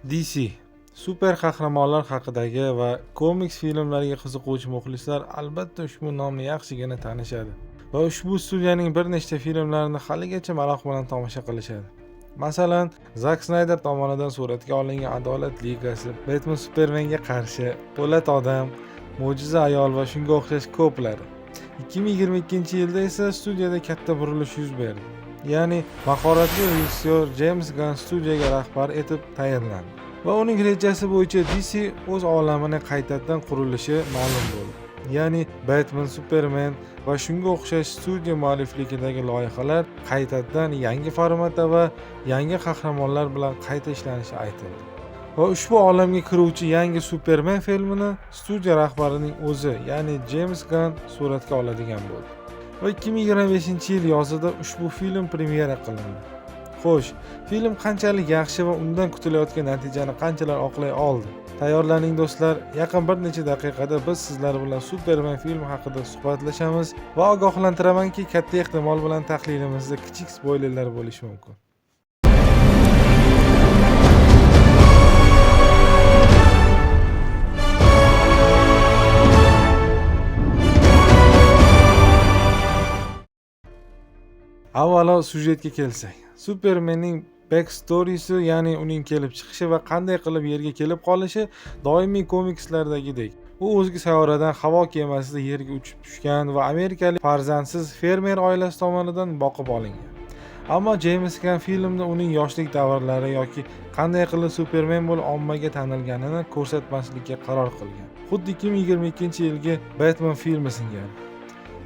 DC super qahramonlar haqidagi va komiks filmlariga qiziquvchi muxlislar albatta ushbu nomni yaxshigina tanishadi va ushbu studiyaning bir nechta filmlarini haligacha maroq bilan tomosha qilishadi. Masalan, Zak Snayder tomonidan suratga olingan Adolat ligasi, Batman Supermanga qarshi, Po'lat odam, Mo'jiza ayol va shunga o'xshash ko'plari. 2022-yilda esa studiyada katta burilish yuz berdi. Ya'ni mahoratli rejissyor James Gunn studiyaga rahbar etib tayinlandi. Va uning rejasi bo'yicha DC o'z olamini qaytadan qurilishi ma'lum bo'ldi. Ya'ni Batman, Superman va shunga o'xshash studiya muallifligidagi loyihalar qaytadan yangi formatda va yangi qahramonlar bilan qayta ishlanishi aytildi. Va ushbu olamga kiruvchi yangi Superman filmini studiya rahbarining o'zi, ya'ni James Gunn suratga oladigan bo'ldi. Va 2025-yil yozida ushbu film premyera qilindi. Xo'sh, film qanchalik yaxshi va undan kutilayotgan natijani qanchalar oqlay oldi? Tayyorlaning do'stlar, yaqin bir necha daqiqada biz sizlar bilan Superman filmi haqida suhbatlashamiz va ogohlantiramanki, katta ehtimol bilan tahlilimizda kichik spoilerlar bo'lishi mumkin. Avvalo syujetga kelsak. Supermanning backstory'si, ya'ni uning kelib chiqishi va qanday qilib yerga kelib qolishi doimiy komikslardagidek. U o'zga sayyoradan havo kemasida yerga uchib tushgan va amerikalik farzandsiz fermer oilasi tomonidan boqib olingan. Ammo James Gunn filmda uning yoshlik davrlari yoki qanday qilib Superman bo'lib ommaga tanilganini ko'rsatmaslikka qaror qilgan. Xuddi 2022-yilgi Batman filmi singari.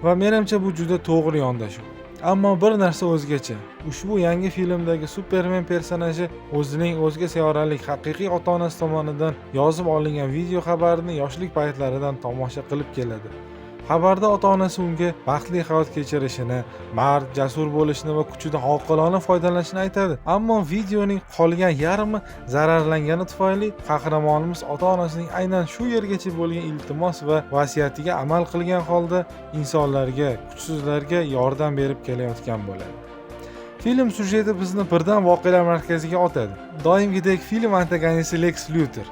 Va menimcha bu juda to'g'ri yondashuv. Ammo bir narsa o'zgacha. Ushbu yangi filmdagi Superman personaji o'zining o'zga sayyoralik haqiqiy ota-onasi tomonidan yozib olingan video xabarini yoshlik paytlaridan tomosha qilib keladi. Xabarda ota-onasi unga baxtli hayot kechirishini, mard, jasur bo'lishini va kuchidan oqilona foydalanishini aytadi. Ammo videoning qolgan yarmi zararlangani tufayli qahramonimiz ota-onasining aynan shu yergacha bo'lgan iltimos va vasiyatiga amal qilgan holda insonlarga, kuchsizlarga yordam berib kelayotgan bo'ladi. Film syujeti bizni birdan voqealar markaziga otadi. Doimgidek film antagonisti Lex Luthor.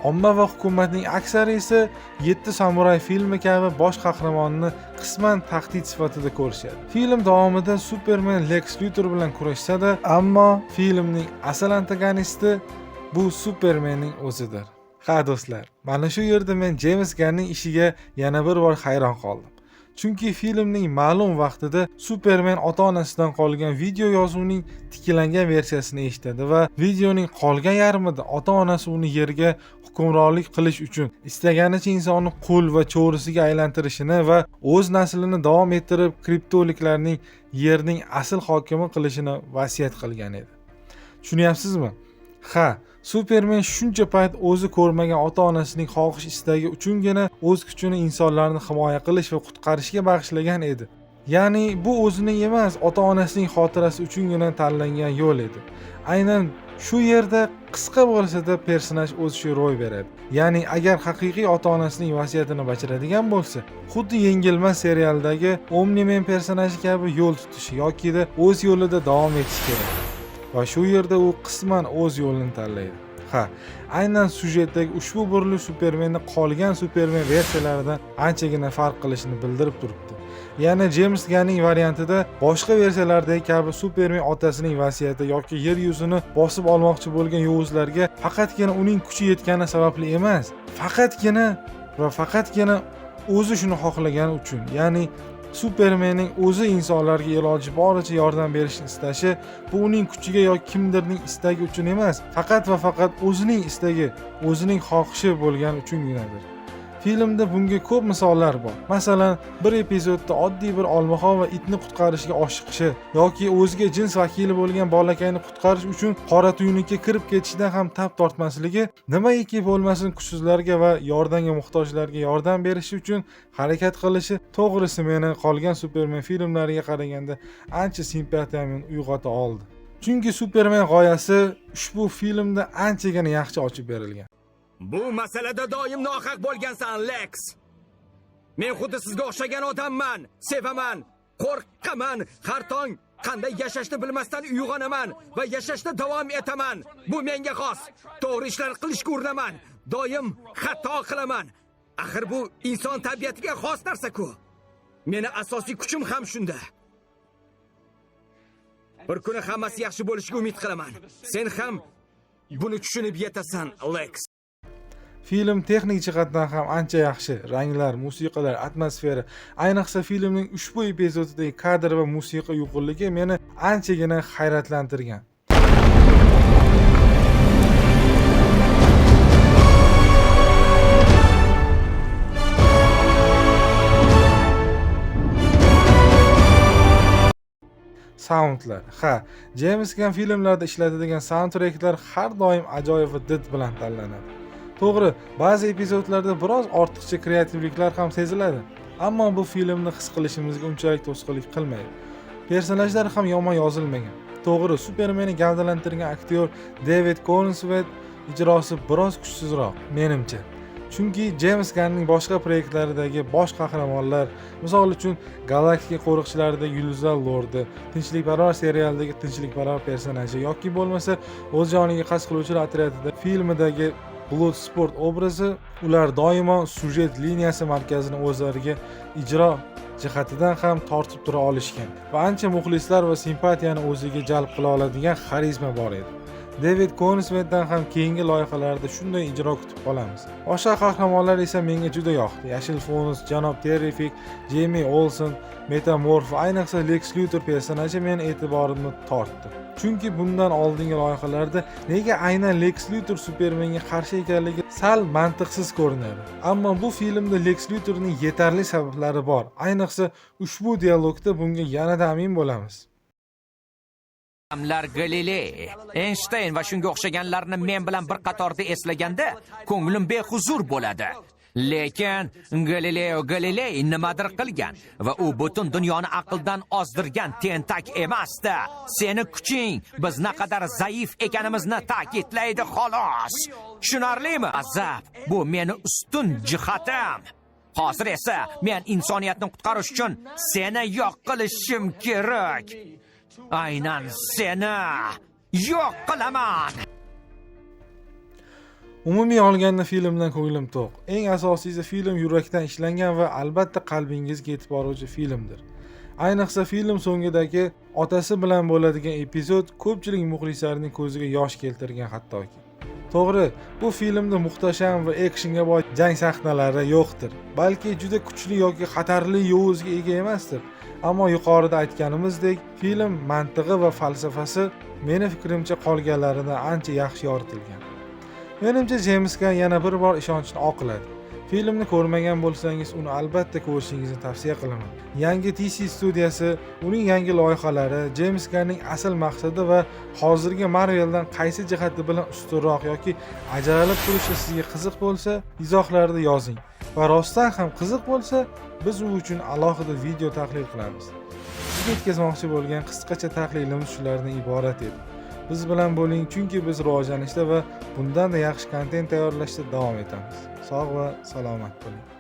Omma va hukumatning aksari esa 7 samuray filmi kabi bosh qahramonni qisman tahdid sifatida ko'rishadi. Film davomida Superman Lex Luthor bilan kurashsa-da, ammo filmning asl antagonisti bu Supermanning o'zidir. Ha do'stlar, mana shu yerda men James Gunnning ishiga yana bir bor hayron qoldim. Chunki filmning ma'lum vaqtida Superman ota-onasidan qolgan video yozuvining tiklangan versiyasini eshitadi va videoning qolgan yarmida ota-onasi uni yerga hukmronlik qilish uchun istaganicha insonni qul va cho'risiga aylantirishini va o'z naslini davom ettirib kriptoliklarning yerning asl hokimi qilishini vasiyat qilgan edi. Tushunyapsizmi? Ha, Superman shuncha payt o'zi ko'rmagan ota-onasining xohish istagi uchungina o'z kuchini insonlarni himoya qilish va qutqarishga bag'ishlagan edi. Ya'ni bu o'zining emas, ota-onasining xotirasi uchungina tanlangan yo'l edi. Aynan shu yerda qisqa bo'lsa-da personaj o'sishi ro'y beradi. Ya'ni agar haqiqiy ota-onasining vasiyatini bajaradigan bo'lsa, xuddi Yengilmas serialidagi Omni-Man personaji kabi yo'l tutishi yoki o'z yo'lida davom etishi kerak. Va shu yerda u qisman o'z yo'lini tanlaydi. Ha, aynan syujetdagi ushbu burilish Supermanning qolgan Superman versiyalaridan anchagina farq qilishini bildirib turibdi. Ya'ni James Gunnning variantida boshqa versiyalardagi kabi Superman otasining vasiyati yoki yer yuzini bosib olmoqchi bo'lgan yovuzlarga faqatgina uning kuchi yetgani sababli emas, faqatgina o'zi shuni xohlagani uchun, ya'ni Supermanning o'zi insonlarga iloji boricha yordam berishni istashi bu uning kuchiga yoki kimdirning istagi uchun emas, faqat va faqat o'zining istagi, o'zining xohishi bo'lgani uchunginadir. Filmda bunga ko'p misollar bor. Masalan, bir epizodda oddiy bir olmaxon va itni qutqarishga oshiqishi yoki o'ziga jins vakili bo'lgan bolakayni qutqarish uchun qora tuynukka kirib ketishidan ham tap tortmasligi, nimaiki bo'lmasin kuchsizlarga va yordamga muhtojlarga yordam berish uchun harakat qilishi to'g'risi meni qolgan Superman filmlariga qaraganda ancha simpatiyamni uyg'ota oldi. Chunki Superman g'oyasi ushbu filmda anchagina yaxshi ochib berilgan. Bu masalada doim nohaq bo'lgansan, Lex. Men xuddi sizga o'xshagan odamman, sevaman, qo'rqaman, har tong Qanday yashashni bilmasdan uyg'onaman va yashashda davom etaman. Bu menga xos. To'g'ri ishlar qilishga urinaman. Doim xato qilaman. Axir bu inson tabiatiga xos narsa-ku. Meni asosiy kuchim ham shunda. Bir kuni hammasi yaxshi bo'lishiga umid qilaman. Sen ham buni tushunib yetasan, Lex. Film texnik jihatdan ham ancha yaxshi. Ranglar, musiqalar, atmosfera, ayniqsa filmning ushbu epizodidagi kadr va musiqa yuqumligi meni anchagina hayratlantirgan. Soundlar. James Gunn filmlarda ishlatadigan soundtracklar har doim ajoyib va did bilan tanlanadi. To'g'ri, ba'zi epizodlarda biroz ortiqcha kreativliklar ham seziladi, ammo bu filmni his qilishimizga unchalik to'sqinlik qilmaydi. Personajlar ham yomon yozilmagan. To'g'ri, Supermanni gavdalantirgan aktyor David Corenswet ijrosi biroz kuchsizroq menimcha. Chunki James Gunnning boshqa proyektlaridagi bosh qahramonlar, misol uchun Galaktika qo'riqchilaridagi Yulduzlar Lordi, Tinchlikparvar serialidagi Tinchlikparvar personaji yoki bo'lmasa o'z joniga qasd qiluvchilar otryadida filmidagi Bloodsport obrazi, ular doimo sujet liniyasi markazini o'zlariga ijro jihatidan ham tortib tura olishgan va ancha muxlislar va simpatiyani o'ziga jalb qila oladigan xarizma bor edi. David Corenswetdan ham keyingi loyihalarda shunday ijro kutib qolamiz. Boshqa qahramonlar esa menga juda yoqdi. Yashil Fonus, Janob Terrific, Jamie Olsen, Metamorph, ayniqsa Lex Luthor personaji meni e'tiborimni tortdi. Chunki bundan oldingi loyihalarda nega aynan Lex Luthor Supermanga qarshi ekanligi sal mantiqsiz ko'rinadi. Ammo bu filmda Lex Luthorning yetarli sabablari bor. Ayniqsa ushbu dialogda bunga yanada amin bo'lamiz. Galiley, Einstein va shunga o'xshaganlarni men bilan bir qatorda eslaganda ko'nglim behuzur bo'ladi. Lekin Galileo Galilei nimadir qilgan va u butun dunyoni aqldan ozdirgan tentak emasdi. Seni kuching biz naqadar zaif ekanimizni ta'kidlaydi xolos. Tushunarlimi? Azab, bu meni ustun jihatim. Hozir esa men insoniyatni qutqarish uchun seni yo'q qilishim kerak. Aynan seni yo'q qilaman. Umumiy olganda filmdan ko'nglim to'q. Eng asosiysi film yurakdan ishlangan va albatta qalbingizga yetib boruvchi filmdir. Ayniqsa film so'ngidagi otasi bilan bo'ladigan epizod ko'pchilik muxlislarning ko'ziga yosh keltirgan hattoki. To'g'ri, bu filmda muhtasham va akshenga boy jang sahnalari yo'qdir. Balki juda kuchli yoki xatarli yovuzga ega emasdir. Ammo yuqorida aytganimizdek, film mantig'i va falsafasi meni fikrimcha qolganlaridan ancha yaxshi yoritilgan. Menimcha James Gunn yana bir bor ishonchni oqladi. Filmni ko'rmagan bo'lsangiz, uni albatta ko'rishingizni tavsiya qilaman. Yangi DC studiyasi, uning yangi loyihalari, James Gunnning asl maqsadi va hozirgi Marveldan qaysi jihati bilan ustunroq yoki ajralib turishi sizga qiziq bo'lsa, izohlarda yozing. Va rostdan ham qiziq bo'lsa, biz u uchun alohida video tahlil qilamiz. Sizga yetkazmoqchi bo'lgan qisqacha tahlilimiz shulardan iborat edi. Biz bilan bo'ling, chunki biz rivojlanishda va bundan da yaxshi kontent tayyorlashda davom etamiz. Sog' va salomat bo'ling.